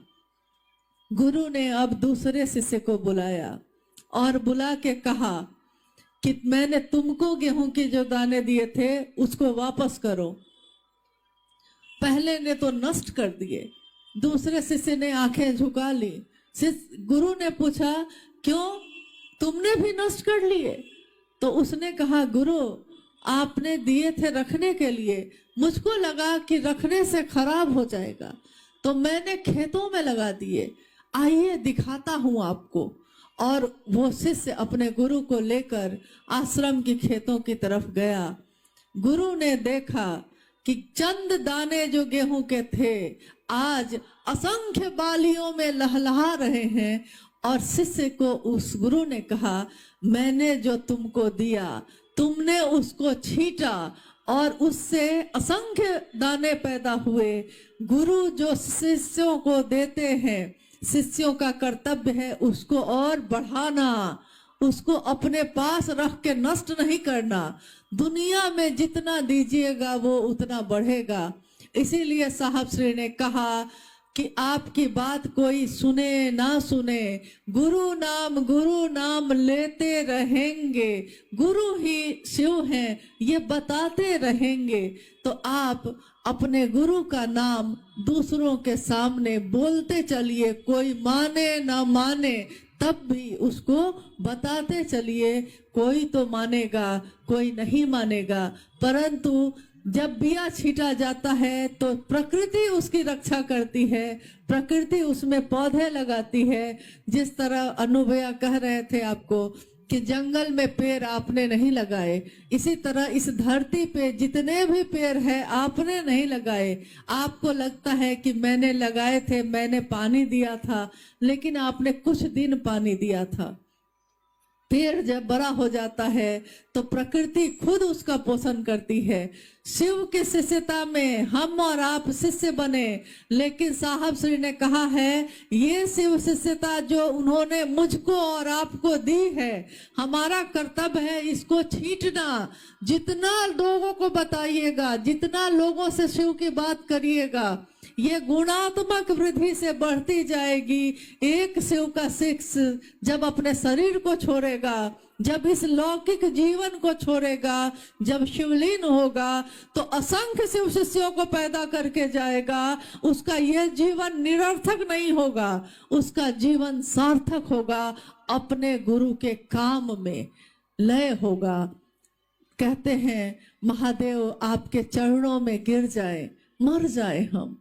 गुरु ने अब दूसरे शिष्य को बुलाया और बुला के कहा कि मैंने तुमको गेहूं के जो दाने दिए थे उसको वापस करो। पहले ने तो नष्ट कर दिए, दूसरे शिष्य ने आंखें झुका ली। गुरु ने पूछा, क्यों, तुमने भी नष्ट कर लिए? तो उसने कहा, गुरु आपने दिए थे रखने के लिए, मुझको लगा कि रखने से खराब हो जाएगा तो मैंने खेतों में लगा दिए, आइए दिखाता हूं आपको। और वो शिष्य अपने गुरु को लेकर आश्रम की खेतों की तरफ गया। गुरु ने देखा कि चंद दाने जो गेहूं के थे आज असंख्य बालियों में लहलहा रहे हैं। और शिष्य को उस गुरु ने कहा, मैंने जो तुमको दिया तुमने उसको छीटा और उससे असंख्य दाने पैदा हुए। गुरु जो शिष्यों को देते हैं, शिष्यों का कर्तव्य है उसको और बढ़ाना, उसको अपने पास रख के नष्ट नहीं करना। दुनिया में जितना दीजिएगा वो उतना बढ़ेगा। इसीलिए साहब श्री ने कहा कि आपकी बात कोई सुने ना सुने, गुरु नाम लेते रहेंगे, गुरु ही शिव हैं ये बताते रहेंगे। तो आप अपने गुरु का नाम दूसरों के सामने बोलते चलिए, कोई माने ना माने तब भी उसको बताते चलिए। कोई तो मानेगा, कोई नहीं मानेगा, परंतु जब बिया छीटा जाता है तो प्रकृति उसकी रक्षा करती है, प्रकृति उसमें पौधे लगाती है। जिस तरह अनुभया कह रहे थे आपको कि जंगल में पेड़ आपने नहीं लगाए, इसी तरह इस धरती पे जितने भी पेड़ हैं आपने नहीं लगाए। आपको लगता है कि मैंने लगाए थे, मैंने पानी दिया था, लेकिन आपने कुछ दिन पानी दिया था। पेड़ जब बड़ा हो जाता है तो प्रकृति खुद उसका पोषण करती है। शिव के शिष्यता में हम और आप शिष्य बने, लेकिन साहब श्री ने कहा है ये शिव शिष्यता जो उन्होंने मुझको और आपको दी है, हमारा कर्तव्य है इसको छींटना। जितना लोगों को बताइएगा, जितना लोगों से शिव की बात करिएगा, ये गुणात्मक वृद्धि से बढ़ती जाएगी। एक शिव का शिष्य जब अपने शरीर को छोड़ेगा, जब इस लौकिक जीवन को छोड़ेगा, जब शिवलीन होगा तो असंख्य शिव शिष्यों को पैदा करके जाएगा। उसका ये जीवन निरर्थक नहीं होगा, उसका जीवन सार्थक होगा, अपने गुरु के काम में लय होगा। कहते हैं महादेव आपके चरणों में गिर जाए, मर जाए हम,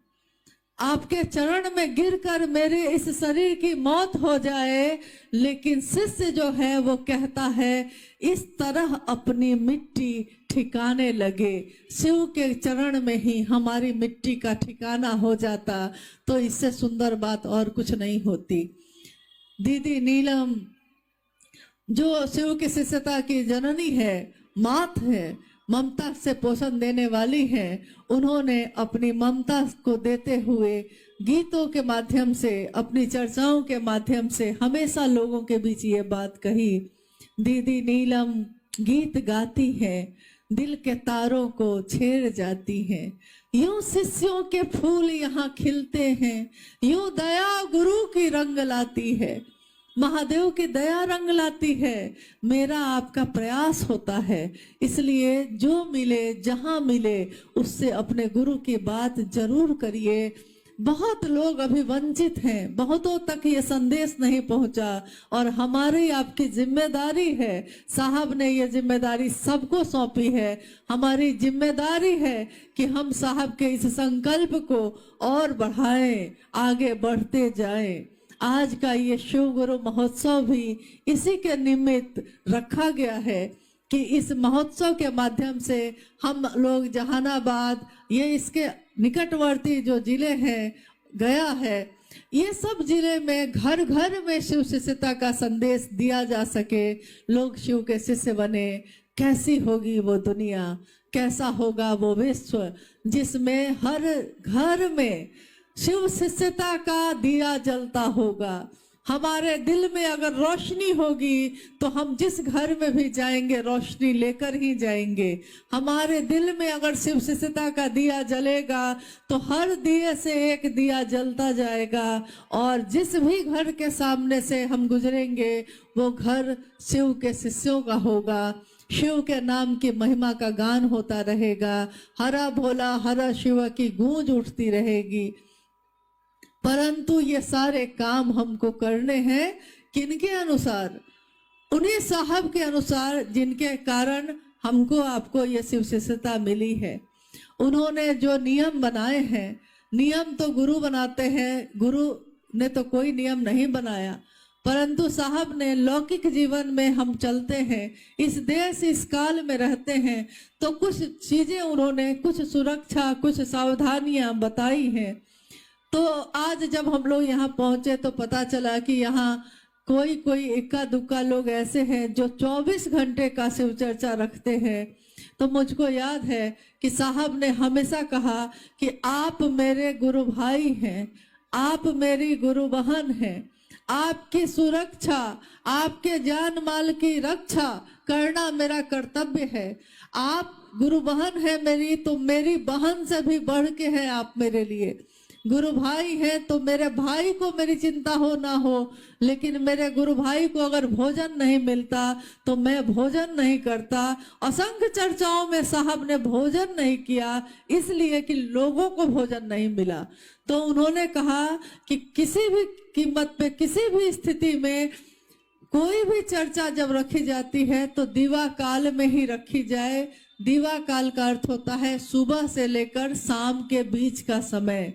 आपके चरण में गिरकर मेरे इस शरीर की मौत हो जाए, लेकिन शिष्य जो है वो कहता है इस तरह अपनी मिट्टी ठिकाने लगे। शिव के चरण में ही हमारी मिट्टी का ठिकाना हो जाता तो इससे सुंदर बात और कुछ नहीं होती। दीदी नीलम जो शिव की शिष्यता की जननी है, मात है, ममता से पोषण देने वाली हैं, उन्होंने अपनी ममता को देते हुए गीतों के माध्यम से, अपनी चर्चाओं के माध्यम से हमेशा लोगों के बीच ये बात कही। दीदी नीलम गीत गाती है, दिल के तारों को छेड़ जाती है। यूं शिष्यों के फूल यहाँ खिलते हैं, यूं दया गुरु की रंग लाती है, महादेव की दया रंग लाती है। मेरा आपका प्रयास होता है, इसलिए जो मिले जहां मिले उससे अपने गुरु की बात जरूर करिए। बहुत लोग अभी वंचित हैं, बहुतों तक ये संदेश नहीं पहुंचा और हमारी आपकी जिम्मेदारी है। साहब ने ये जिम्मेदारी सबको सौंपी है, हमारी जिम्मेदारी है कि हम साहब के इस संकल्प को और बढ़ाएं, आगे बढ़ते जाएं। आज का ये शिव गुरु महोत्सव भी इसी के निमित्त रखा गया है कि इस महोत्सव के माध्यम से हम लोग जहानाबाद, ये इसके निकटवर्ती जो जिले हैं, गया है, ये सब जिले में घर घर में शिव शिष्यता का संदेश दिया जा सके, लोग शिव के शिष्य बने। कैसी होगी वो दुनिया, कैसा होगा वो विश्व जिसमें हर घर में शिव शिष्यता का दिया जलता होगा। हमारे दिल में अगर रोशनी होगी तो हम जिस घर में भी जाएंगे रोशनी लेकर ही जाएंगे। हमारे दिल में अगर शिव शिष्यता का दिया जलेगा तो हर दिए से एक दिया जलता जाएगा, और जिस भी घर के सामने से हम गुजरेंगे वो घर शिव के शिष्यों का होगा। शिव के नाम की महिमा का गान होता रहेगा, हरा भोला हरा शिव की गूंज उठती रहेगी। परंतु ये सारे काम हमको करने हैं किनके अनुसार? उन्हीं साहब के अनुसार जिनके कारण हमको आपको ये शिव शिष्यता मिली है। उन्होंने जो नियम बनाए हैं, नियम तो गुरु बनाते हैं, गुरु ने तो कोई नियम नहीं बनाया, परंतु साहब ने लौकिक जीवन में हम चलते हैं, इस देश इस काल में रहते हैं, तो कुछ चीजें उन्होंने, कुछ सुरक्षा, कुछ सावधानियां बताई हैं। तो आज जब हम लोग यहाँ पहुंचे तो पता चला कि यहाँ कोई इक्का दुक्का लोग ऐसे हैं जो 24 घंटे का शिव चर्चा रखते हैं। तो मुझको याद है कि साहब ने हमेशा कहा कि आप मेरे गुरु भाई हैं, आप मेरी गुरु बहन हैं, आपकी सुरक्षा, आपके जान माल की रक्षा करना मेरा कर्तव्य है। आप गुरु बहन है मेरी, तो मेरी बहन से भी बढ़ के है आप मेरे लिए। गुरु भाई है तो मेरे भाई को मेरी चिंता हो ना हो, लेकिन मेरे गुरु भाई को अगर भोजन नहीं मिलता तो मैं भोजन नहीं करता। असंख्य चर्चाओं में साहब ने भोजन नहीं किया इसलिए कि लोगों को भोजन नहीं मिला। तो उन्होंने कहा कि किसी भी कीमत पे, किसी भी स्थिति में कोई भी चर्चा जब रखी जाती है तो दीवा काल में ही रखी जाए। दीवा काल का अर्थ होता है सुबह से लेकर शाम के बीच का समय।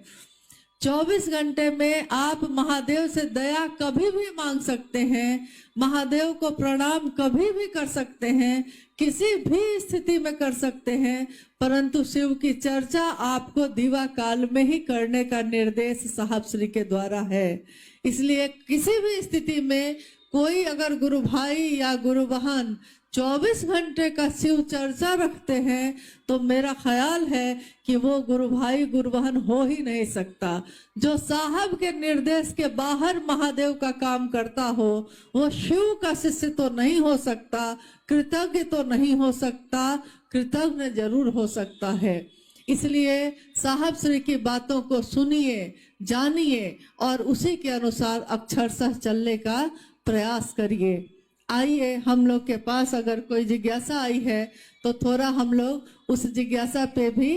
24 घंटे में आप महादेव से दया कभी भी मांग सकते हैं, महादेव को प्रणाम कभी भी कर सकते हैं, किसी भी स्थिति में कर सकते हैं, परंतु शिव की चर्चा आपको दीवा काल में ही करने का निर्देश साहब श्री के द्वारा है। इसलिए किसी भी स्थिति में कोई अगर गुरु भाई या गुरु बहन 24 घंटे का शिव चर्चा रखते हैं तो मेरा ख्याल है कि वो गुरु भाई गुरु बहन हो ही नहीं सकता। जो साहब के निर्देश के बाहर महादेव का काम करता हो वो शिव का शिष्य तो नहीं हो सकता, कृतज्ञ तो नहीं हो सकता, कृतज्ञ जरूर हो सकता है। इसलिए साहब श्री की बातों को सुनिए, जानिए और उसी के अनुसार अक्षरशः चलने का प्रयास करिए। आइए, हम लोग के पास अगर कोई जिज्ञासा आई है तो थोड़ा हम लोग उस जिज्ञासा पे भी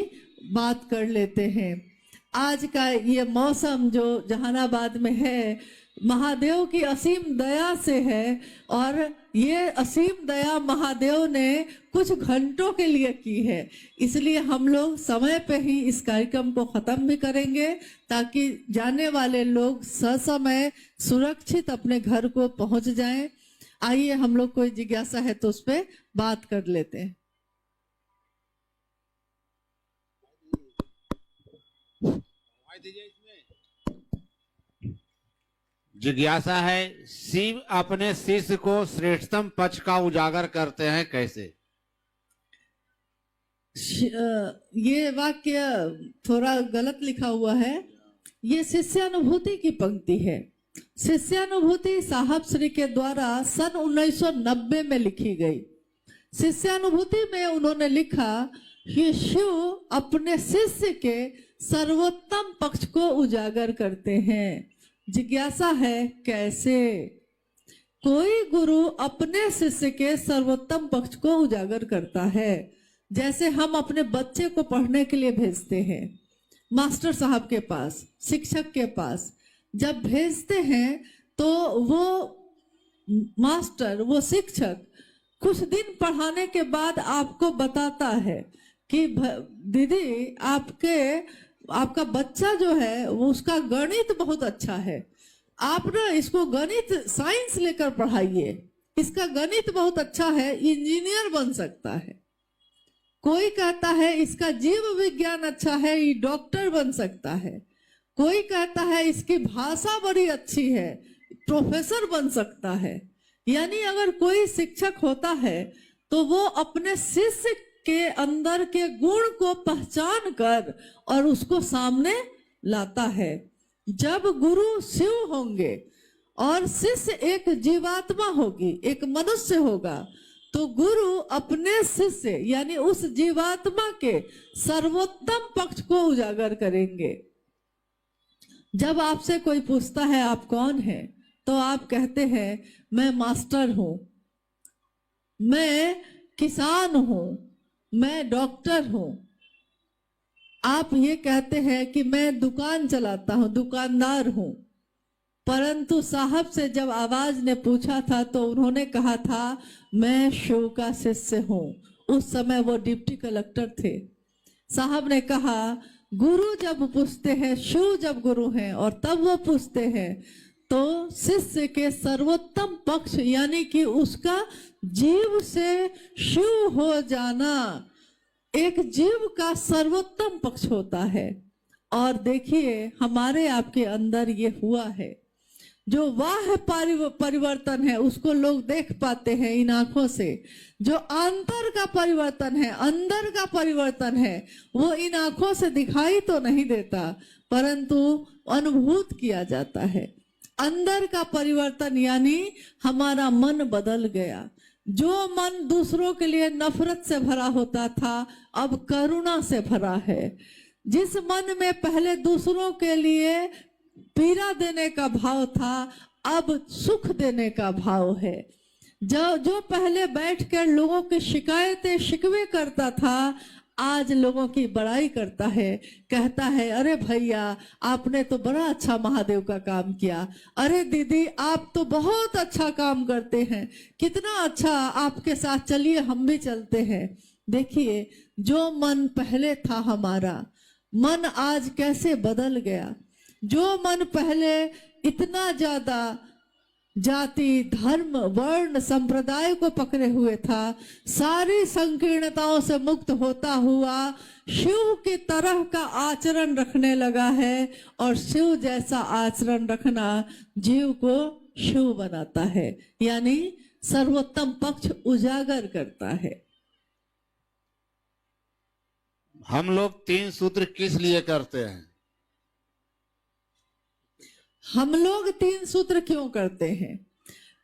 बात कर लेते हैं। आज का ये मौसम जो जहानाबाद में है महादेव की असीम दया से है, और ये असीम दया महादेव ने कुछ घंटों के लिए की है। इसलिए हम लोग समय पे ही इस कार्यक्रम को खत्म भी करेंगे ताकि जाने वाले लोग ससमय सुरक्षित अपने घर को पहुंच जाएं। आइए, हम लोग कोई जिज्ञासा है तो उस पर बात कर लेते हैं। जिज्ञासा है, शिव अपने शिष्य को श्रेष्ठतम पक्ष का उजागर करते हैं कैसे? ये वाक्य थोड़ा गलत लिखा हुआ है। ये शिष्यानुभूति की पंक्ति है। शिष्यानुभूति साहब श्री के द्वारा सन 1990 में लिखी गई। शिष्यानुभूति में उन्होंने लिखा कि शिव अपने शिष्य के सर्वोत्तम पक्ष को उजागर करते हैं। जिज्ञासा है कैसे? कोई गुरु अपने शिष्य के सर्वोत्तम पक्ष को उजागर करता है। जैसे हम अपने बच्चे को पढ़ने के लिए भेजते हैं मास्टर साहब के पास, शिक्षक के पास, जब भेजते हैं तो वो मास्टर, वो शिक्षक कुछ दिन पढ़ाने के बाद आपको बताता है कि दीदी आपका बच्चा जो है वो उसका गणित बहुत अच्छा है, आप ना इसको गणित साइंस लेकर पढ़ाइए, इसका गणित बहुत अच्छा है, इंजीनियर बन सकता है। कोई कहता है इसका जीव विज्ञान अच्छा है, ये डॉक्टर बन सकता है। कोई कहता है इसकी भाषा बड़ी अच्छी है, प्रोफेसर बन सकता है। यानी अगर कोई शिक्षक होता है तो वो अपने शिष्य के अंदर के गुण को पहचान कर और उसको सामने लाता है। जब गुरु शिव होंगे और शिष्य एक जीवात्मा होगी, एक मनुष्य होगा, तो गुरु अपने शिष्य यानी उस जीवात्मा के सर्वोत्तम पक्ष को उजागर करेंगे। जब आपसे कोई पूछता है आप कौन हैं, तो आप कहते हैं मैं मास्टर हूं, मैं किसान हूं, मैं डॉक्टर हूं। आप ये कहते हैं कि मैं दुकान चलाता हूं, दुकानदार हूं। परंतु साहब से जब आवाज ने पूछा था तो उन्होंने कहा था मैं शिव का शिष्य हूं। उस समय वो डिप्टी कलेक्टर थे। साहब ने कहा गुरु जब पूछते हैं, शिव जब गुरु हैं और तब वो पूछते हैं, तो शिष्य के सर्वोत्तम पक्ष यानी कि उसका जीव से शिव हो जाना एक जीव का सर्वोत्तम पक्ष होता है। और देखिए हमारे आपके अंदर ये हुआ है। जो वाह परिवर्तन है उसको लोग देख पाते हैं इन आंखों से। जो अंतर का परिवर्तन है, अंदर का परिवर्तन है, वो इन आंखों से दिखाई तो नहीं देता, परंतु अनुभूत किया जाता है। अंदर का परिवर्तन यानी हमारा मन बदल गया। जो मन दूसरों के लिए नफरत से भरा होता था अब करुणा से भरा है। जिस मन में पहले दूसरों के लिए पीड़ा देने का भाव था अब सुख देने का भाव है। जो पहले बैठकर लोगों की शिकायतें शिकवे करता था आज लोगों की बड़ाई करता है, कहता है अरे भैया आपने तो बड़ा अच्छा महादेव का काम किया, अरे दीदी आप तो बहुत अच्छा काम करते हैं, कितना अच्छा, आपके साथ चलिए हम भी चलते हैं। देखिए जो मन पहले था हमारा मन आज कैसे बदल गया। जो मन पहले इतना ज्यादा जाति, धर्म, वर्ण, संप्रदाय को पकड़े हुए था, सारी संकीर्णताओं से मुक्त होता हुआ शिव की तरह का आचरण रखने लगा है। और शिव जैसा आचरण रखना जीव को शिव बनाता है, यानी सर्वोत्तम पक्ष उजागर करता है। हम लोग 3 सूत्र किस लिए करते हैं? हम लोग 3 सूत्र क्यों करते हैं?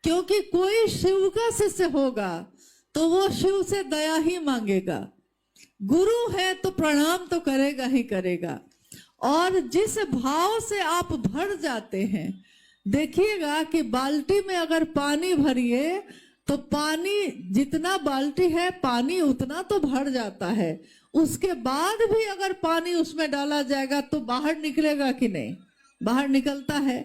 क्योंकि कोई शिव का शिष्य होगा तो वो शिव से दया ही मांगेगा। गुरु है तो प्रणाम तो करेगा ही करेगा। और जिस भाव से आप भर जाते हैं, देखिएगा कि बाल्टी में अगर पानी भरिए तो पानी जितना बाल्टी है पानी उतना तो भर जाता है। उसके बाद भी अगर पानी उसमें डाला जाएगा तो बाहर निकलेगा कि नहीं? बाहर निकलता है।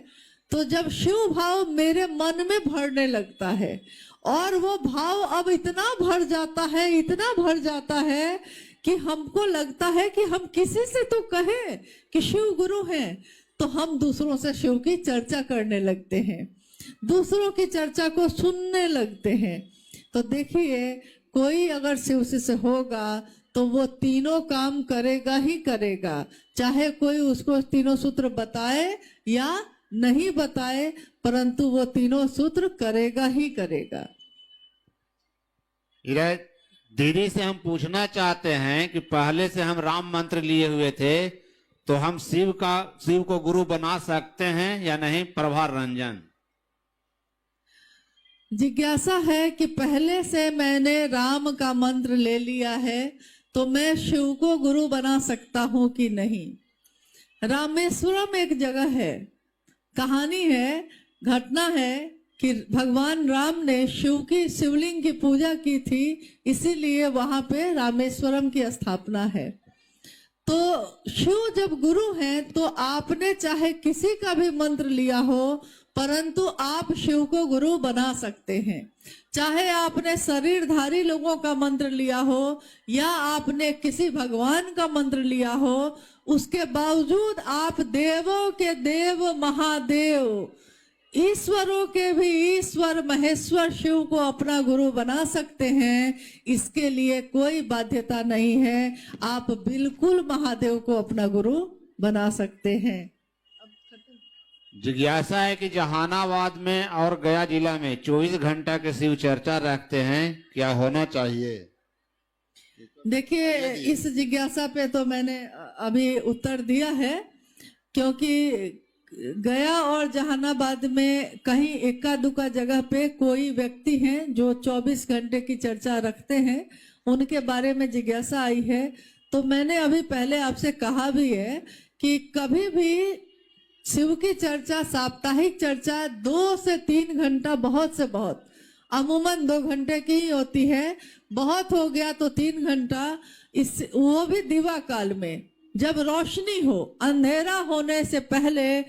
तो जब शिव भाव मेरे मन में भरने लगता है और वो भाव अब इतना भर जाता है, इतना भर जाता है कि हमको लगता है कि हम किसी से तो कहें कि शिव गुरु हैं, तो हम दूसरों से शिव की चर्चा करने लगते हैं, दूसरों की चर्चा को सुनने लगते हैं। तो देखिए कोई अगर शिव से होगा तो वो तीनों काम करेगा ही करेगा, चाहे कोई उसको तीनों सूत्र बताए या नहीं बताए, परंतु वो तीनों सूत्र करेगा ही करेगा। दीदी से हम पूछना चाहते हैं कि पहले से हम राम मंत्र लिए हुए थे तो हम शिव को गुरु बना सकते हैं या नहीं? प्रभार रंजन जिज्ञासा है कि पहले से मैंने राम का मंत्र ले लिया है तो मैं शिव को गुरु बना सकता हूं कि नहीं। रामेश्वरम एक जगह है, कहानी है, घटना है कि भगवान राम ने शिव की शिवलिंग की पूजा की थी, इसीलिए वहां पे रामेश्वरम की स्थापना है। तो शिव जब गुरु हैं तो आपने चाहे किसी का भी मंत्र लिया हो, परंतु आप शिव को गुरु बना सकते हैं। चाहे आपने शरीरधारी लोगों का मंत्र लिया हो या आपने किसी भगवान का मंत्र लिया हो, उसके बावजूद आप देवों के देव महादेव ईश्वरों के भी ईश्वर महेश्वर शिव को अपना गुरु बना सकते हैं, इसके लिए कोई बाध्यता नहीं है। आप बिल्कुल महादेव को अपना गुरु बना सकते हैं। जिज्ञासा है कि जहानाबाद में और गया जिला में 24 घंटा के शिव चर्चा रखते हैं, क्या होना चाहिए? देखिए, इस जिज्ञासा पे तो मैंने अभी उत्तर दिया है, क्योंकि गया और जहानाबाद में कहीं इक्का दुक्का जगह पे कोई व्यक्ति हैं जो 24 घंटे की चर्चा रखते हैं, उनके बारे में जिज्ञासा आई है। तो मैंने अभी पहले आपसे कहा भी है कि कभी भी शिव की चर्चा, साप्ताहिक चर्चा 2 से 3 घंटा, बहुत से बहुत, अमूमन 2 घंटे की ही होती है, बहुत हो गया तो 3 घंटा, इस वो भी दिवा काल में, जब रोशनी हो, अंधेरा होने से पहले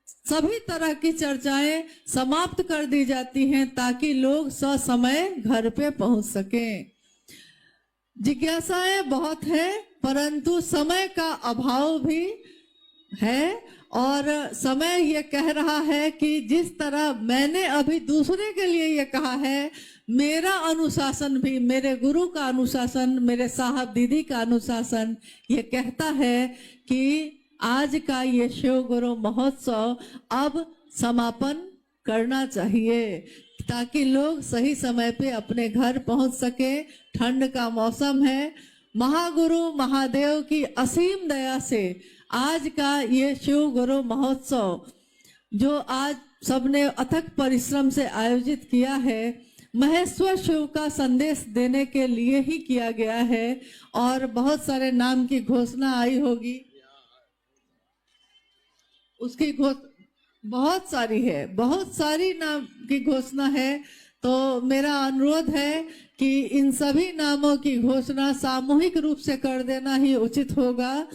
सभी तरह की चर्चाएं समाप्त कर दी जाती हैं ताकि लोग ससमय घर पे पहुंच सकें। जिज्ञासाएं बहुत है, परंतु समय का अभाव भी है, और समय ये कह रहा है कि जिस तरह मैंने अभी दूसरे के लिए ये कहा है, मेरा अनुशासन भी, मेरे गुरु का अनुशासन, मेरे साहब दीदी का अनुशासन ये कहता है कि आज का ये शिव गुरु महोत्सव अब समापन करना चाहिए ताकि लोग सही समय पे अपने घर पहुंच सके। ठंड का मौसम है, महागुरु महादेव की असीम दया से आज का ये शिव गुरु महोत्सव जो आज सबने अथक परिश्रम से आयोजित किया है, महेश्वर शिव का संदेश देने के लिए ही किया गया है। और बहुत सारे नाम की घोषणा आई होगी, उसकी बहुत सारी है, बहुत सारी नाम की घोषणा है। तो मेरा अनुरोध है कि इन सभी नामों की घोषणा सामूहिक रूप से कर देना ही उचित होगा।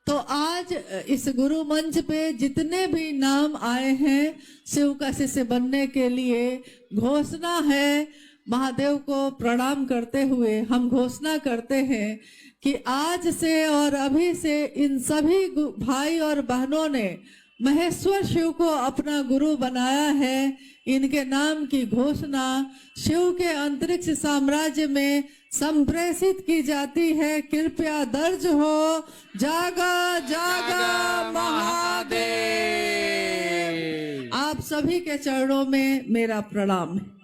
तो आज इस गुरु मंच पे जितने भी नाम आए हैं शिव का शिष्य बनने के लिए, घोषणा है, महादेव को प्रणाम करते हुए हम घोषणा करते हैं कि आज से और अभी से इन सभी भाई और बहनों ने महेश्वर शिव को अपना गुरु बनाया है। इनके नाम की घोषणा शिव के अंतरिक्ष साम्राज्य में संप्रेषित की जाती है। कृपया दर्ज हो, जागा जागा महादेव। आप सभी के चरणों में मेरा प्रणाम है।